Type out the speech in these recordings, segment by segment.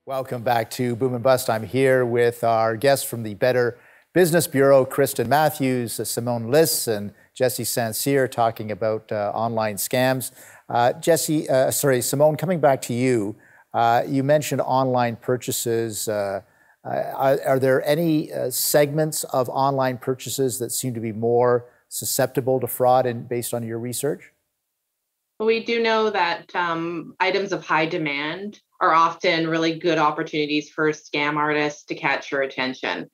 Welcome back to Boom and Bust. I'm here with our guests from the Better Business Bureau, Kristen Matthews, Simone Lis, and Jessie St-Cyr, talking about online scams. Simone, coming back to you, you mentioned online purchases. Are there any segments of online purchases that seem to be more susceptible to fraud based on your research? We do know that items of high demand are often really good opportunities for scam artists to catch your attention.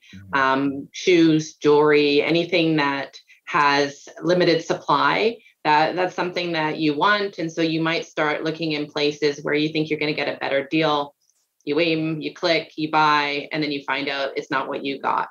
Shoes, jewelry, anything that has limited supply, that's something that you want. And so you might start looking in places where you think you're going to get a better deal. You aim, you click, you buy, and then you find out it's not what you got.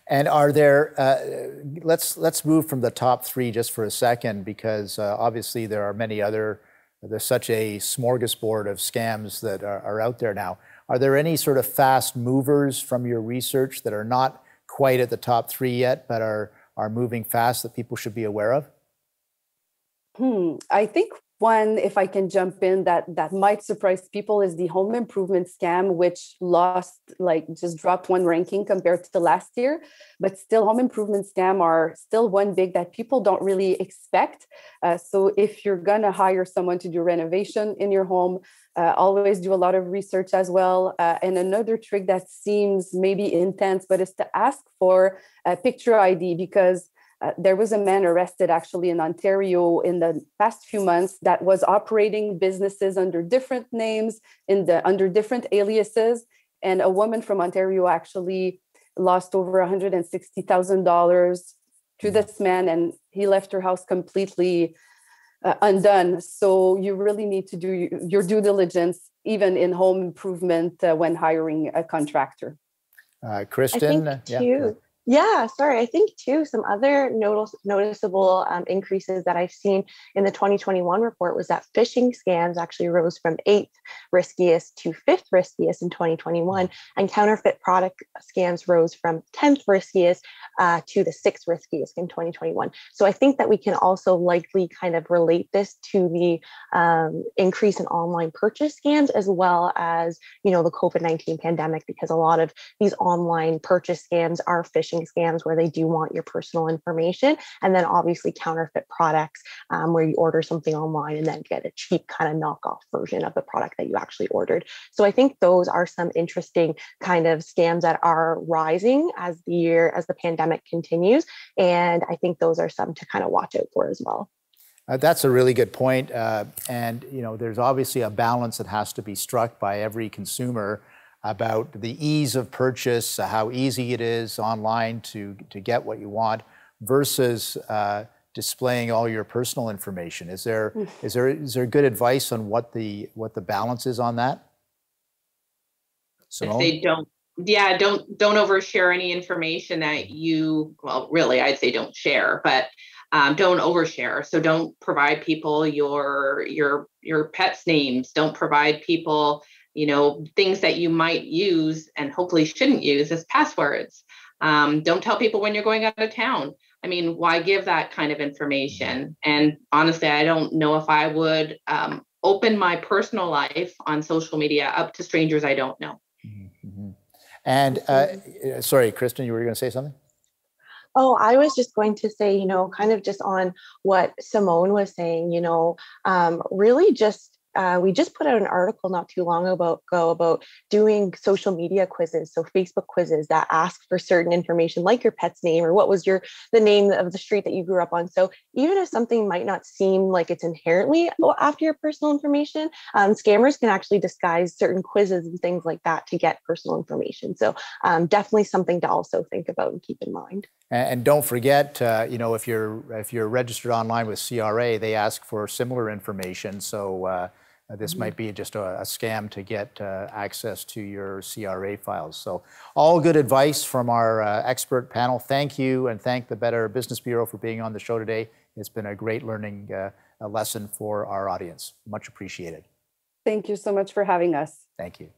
And are there, let's move from the top three just for a second, because obviously there are many other, there's such a smorgasbord of scams that are out there now. Are there any sort of fast movers from your research that are not quite at the top three yet, but are moving fast that people should be aware of? I think one, if I can jump in, that might surprise people is the home improvement scam, which just dropped one ranking compared to last year. But still, home improvement scam are still one big that people don't really expect. So if you're going to hire someone to do renovation in your home, always do a lot of research as well. And another trick that seems maybe intense, but is to ask for a picture ID, because there was a man arrested actually in Ontario in the past few months that was operating businesses under different names, under different aliases. And a woman from Ontario actually lost over $160,000 to this man, and he left her house completely undone. So you really need to do your due diligence, even in home improvement, when hiring a contractor. Kristen? I think I think too, some other noticeable increases that I've seen in the 2021 report was that phishing scams actually rose from 8th riskiest to 5th riskiest in 2021, and counterfeit product scams rose from 10th riskiest to the 6th riskiest in 2021. So I think that we can also likely kind of relate this to the increase in online purchase scams, as well as, the COVID-19 pandemic, because a lot of these online purchase scams are phishing scams where they do want your personal information, and then obviously counterfeit products where you order something online and then get a cheap kind of knockoff version of the product that you actually ordered. So I think those are some interesting kind of scams that are rising as the pandemic continues, and I think those are some to kind of watch out for as well. That's a really good point. And there's obviously a balance that has to be struck by every consumer about the ease of purchase, how easy it is online to get what you want, versus displaying all your personal information. Is there good advice on what the balance is on that? Simone? I'd say don't overshare any information that really I'd say don't share, but don't overshare. So don't provide people your pets' names. Don't provide people things that you might use and hopefully shouldn't use as passwords. Don't tell people when you're going out of town. I mean, why give that kind of information? And honestly, I don't know if I would open my personal life on social media up to strangers I don't know. Mm-hmm. And sorry, Kristen, you were going to say something? Oh, I was just going to say, kind of just on what Simone was saying, really just we just put out an article not too long ago about doing social media quizzes. So Facebook quizzes that ask for certain information, like your pet's name or what was the name of the street that you grew up on. So even if something might not seem like it's inherently after your personal information, scammers can actually disguise certain quizzes and things like that to get personal information. So definitely something to also think about and keep in mind. And don't forget, if you're registered online with CRA, they ask for similar information. So this might be just a scam to get access to your CRA files. So all good advice from our expert panel. Thank you, and thank the Better Business Bureau for being on the show today. It's been a great learning lesson for our audience. Much appreciated. Thank you so much for having us. Thank you.